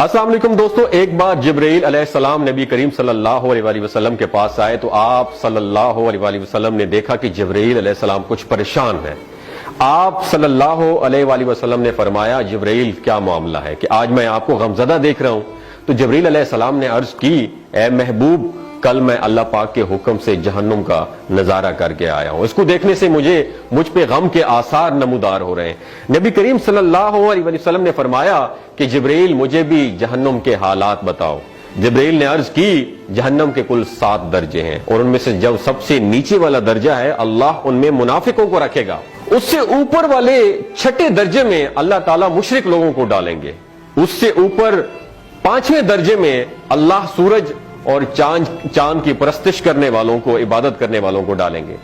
السلام علیکم دوستو، ایک بار جبرائیل علیہ السلام نبی کریم صلی اللہ علیہ وآلہ وسلم کے پاس آئے تو آپ صلی اللہ علیہ وآلہ وسلم نے دیکھا کہ جبرائیل علیہ السلام کچھ پریشان ہے۔ آپ صلی اللہ علیہ وآلہ وسلم نے فرمایا، جبرائیل کیا معاملہ ہے کہ آج میں آپ کو غمزدہ دیکھ رہا ہوں؟ تو جبرائیل علیہ السلام نے عرض کی، اے محبوب، کل میں اللہ پاک کے حکم سے جہنم کا نظارہ کر کے آیا ہوں، اس کو دیکھنے سے مجھ پہ غم کے آثار نمودار ہو رہے ہیں۔ نبی کریم صلی اللہ علیہ وسلم نے فرمایا کہ جبرائیل مجھے بھی جہنم کے حالات بتاؤ۔ جبرائیل نے عرض کی، جہنم کے کل 7 درجے ہیں اور ان میں سے جو سب سے نیچے والا درجہ ہے اللہ ان میں منافقوں کو رکھے گا، اس سے اوپر والے 6 درجے میں اللہ تعالیٰ مشرک لوگوں کو ڈالیں گے، اس سے اوپر 5ویں درجے میں اللہ سورج اور چاند کی پرستش کرنے والوں کو، عبادت کرنے والوں کو ڈالیں گے،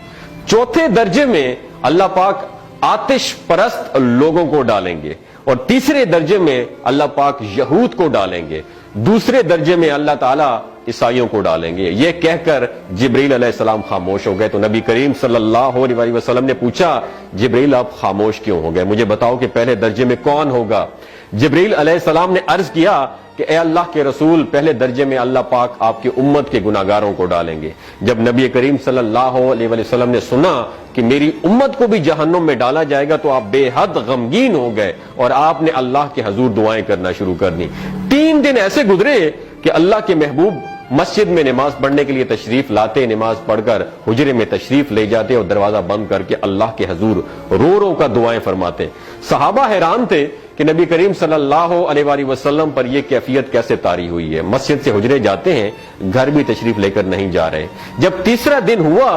4تھے درجے میں اللہ پاک آتش پرست لوگوں کو ڈالیں گے، اور 3رے درجے میں اللہ پاک یہود کو ڈالیں گے، 2 درجے میں اللہ تعالیٰ عیسائیوں کو ڈالیں گے۔ یہ کہہ کر جبرائیل علیہ السلام خاموش ہو گئے تو نبی کریم صلی اللہ علیہ وسلم نے پوچھا، جبرائیل آپ خاموش کیوں ہو گئے؟ مجھے بتاؤ کہ پہلے درجے میں کون ہوگا؟ جبرائیل علیہ السلام نے عرض کیا کہ اے اللہ کے رسول، پہلے درجے میں اللہ پاک آپ کی امت کے گناہگاروں کو ڈالیں گے۔ جب نبی کریم صلی اللہ علیہ وسلم نے سنا کہ میری امت کو بھی جہنم میں ڈالا جائے گا تو آپ بے حد غمگین ہو گئے اور آپ نے اللہ کے حضور دعائیں کرنا شروع کر دی۔ 3 دن ایسے گزرے کہ اللہ کے محبوب مسجد میں نماز پڑھنے کے لیے تشریف لاتے، نماز پڑھ کر حجرے میں تشریف لے جاتے اور دروازہ بند کر کے اللہ کے حضور رو رو کر دعائیں فرماتے۔ صحابہ حیران تھے کہ نبی کریم صلی اللہ علیہ وآلہ وسلم پر یہ کیفیت کیسے طاری ہوئی ہے، مسجد سے حجرے جاتے ہیں، گھر بھی تشریف لے کر نہیں جا رہے۔ جب 3را دن ہوا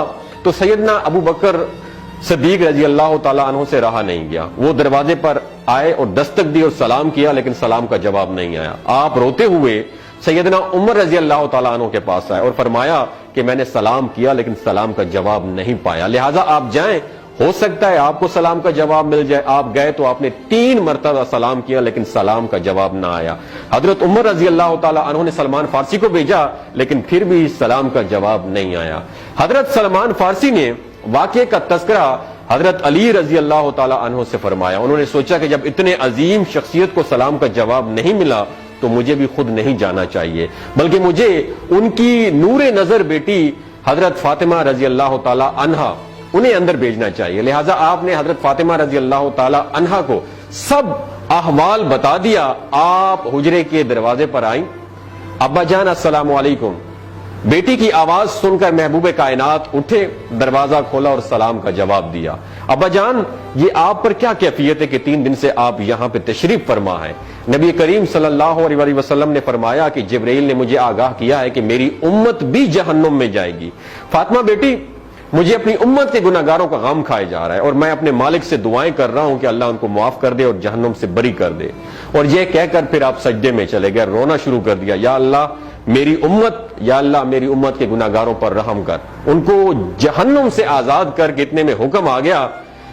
تو سیدنا ابو بکر صدیق رضی اللہ تعالیٰ عنہ سے رہا نہیں گیا، وہ دروازے پر آئے اور دستک دی اور سلام کیا، لیکن سلام کا جواب نہیں آیا۔ آپ روتے ہوئے سیدنا عمر رضی اللہ تعالیٰ عنہ کے پاس آئے اور فرمایا کہ میں نے سلام کیا لیکن سلام کا جواب نہیں پایا، لہٰذا آپ جائیں، ہو سکتا ہے آپ کو سلام کا جواب مل جائے۔ آپ گئے تو آپ نے 3 مرتبہ سلام کیا لیکن سلام کا جواب نہ آیا۔ حضرت عمر رضی اللہ تعالیٰ عنہ نے سلمان فارسی کو بھیجا لیکن پھر بھی سلام کا جواب نہیں آیا۔ حضرت سلمان فارسی نے واقعے کا تذکرہ حضرت علی رضی اللہ تعالیٰ عنہ سے فرمایا۔ انہوں نے سوچا کہ جب اتنے عظیم شخصیت کو سلام کا جواب نہیں ملا تو مجھے بھی خود نہیں جانا چاہیے، بلکہ مجھے ان کی نور نظر بیٹی حضرت فاطمہ رضی اللہ تعالیٰ عنہا انہیں اندر بھیجنا چاہیے۔ لہٰذا آپ نے حضرت فاطمہ رضی اللہ تعالیٰ عنہا کو سب احوال بتا دیا۔ آپ حجرے کے دروازے پر آئیں، ابا جان السلام علیکم، بیٹی کی آواز سن کر محبوب کائنات اٹھے، دروازہ کھولا اور سلام کا جواب دیا۔ ابا جان، یہ آپ پر کیا کیفیت ہے کہ 3 دن سے آپ یہاں پہ تشریف فرما ہے؟ نبی کریم صلی اللہ علیہ وسلم نے فرمایا کہ جبرائیل نے مجھے آگاہ کیا ہے کہ میری امت بھی جہنم میں جائے گی۔ فاطمہ بیٹی، مجھے اپنی امت کے گناہگاروں کا غم کھائے جا رہا ہے اور میں اپنے مالک سے دعائیں کر رہا ہوں کہ اللہ ان کو معاف کر دے اور جہنم سے بری کر دے۔ اور یہ کہہ کر پھر آپ سجدے میں چلے گئے، رونا شروع کر دیا، یا اللہ میری امت کے گناہگاروں پر رحم کر، ان کو جہنم سے آزاد کر کے۔ اتنے میں حکم آ گیا،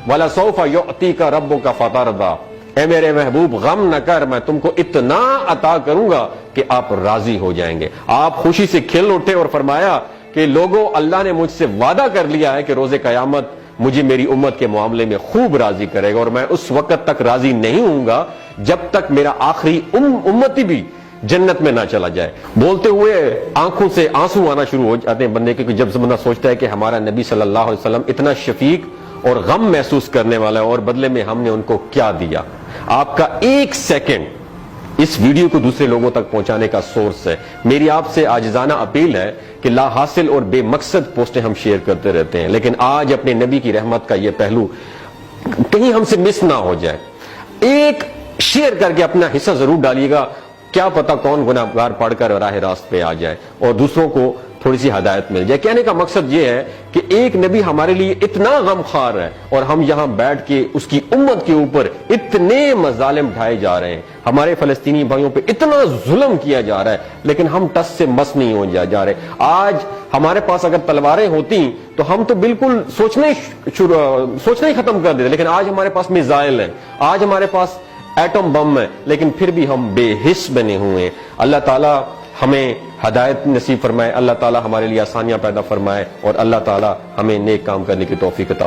وَلَسَوْفَ يُعْطِيكَ رَبُّكَ فَتَرْضَىٰ، اے میرے محبوب غم نہ کر، میں تم کو اتنا عطا کروں گا کہ آپ راضی ہو جائیں گے۔ آپ خوشی سے کھل اٹھے اور فرمایا کہ لوگوں، اللہ نے مجھ سے وعدہ کر لیا ہے کہ روز قیامت مجھے میری امت کے معاملے میں خوب راضی کرے گا، اور میں اس وقت تک راضی نہیں ہوں گا جب تک میرا آخری امتی بھی جنت میں نہ چلا جائے۔ بولتے ہوئے آنکھوں سے آنسو آنا شروع ہو جاتے ہیں بندے کے، کہ جب بندہ سوچتا ہے کہ ہمارا نبی صلی اللہ علیہ وسلم اتنا شفیق اور غم محسوس کرنے والا ہے اور بدلے میں ہم نے ان کو کیا دیا۔ آپ کا 1 سیکنڈ اس ویڈیو کو دوسرے لوگوں تک پہنچانے کا سورس ہے۔ میری آپ سے عاجزانہ اپیل ہے کہ لا حاصل اور بے مقصد پوسٹیں ہم شیئر کرتے رہتے ہیں، لیکن آج اپنے نبی کی رحمت کا یہ پہلو کہیں ہم سے مس نہ ہو جائے۔ ایک شیئر کر کے اپنا حصہ ضرور ڈالیے گا، کیا پتہ کون گناہگار پڑھ کر راہ راست پہ آ جائے اور دوسروں کو تھوڑی سی ہدایت مل جائے۔ کہنے کا مقصد یہ ہے کہ ایک نبی ہمارے لیے اتنا غم خوار ہے اور ہم یہاں بیٹھ کے اس کی امت کے اوپر اتنے مظالم ڈھائے جا رہے ہیں، ہمارے فلسطینی بھائیوں پہ اتنا ظلم کیا جا رہا ہے، لیکن ہم ٹس سے مس نہیں ہو جا رہے۔ آج ہمارے پاس اگر تلواریں ہوتی تو ہم تو بالکل سوچنا ہی ختم کر دیتے، لیکن آج ہمارے پاس میزائل ہیں، آج ہمارے پاس ایٹم بم ہے، لیکن پھر بھی ہم بے حس بنے ہوئے ہیں۔ اللہ تعالیٰ ہمیں ہدایت نصیب فرمائے، اللہ تعالیٰ ہمارے لیے آسانیاں پیدا فرمائے اور اللہ تعالیٰ ہمیں نیک کام کرنے کی توفیق عطا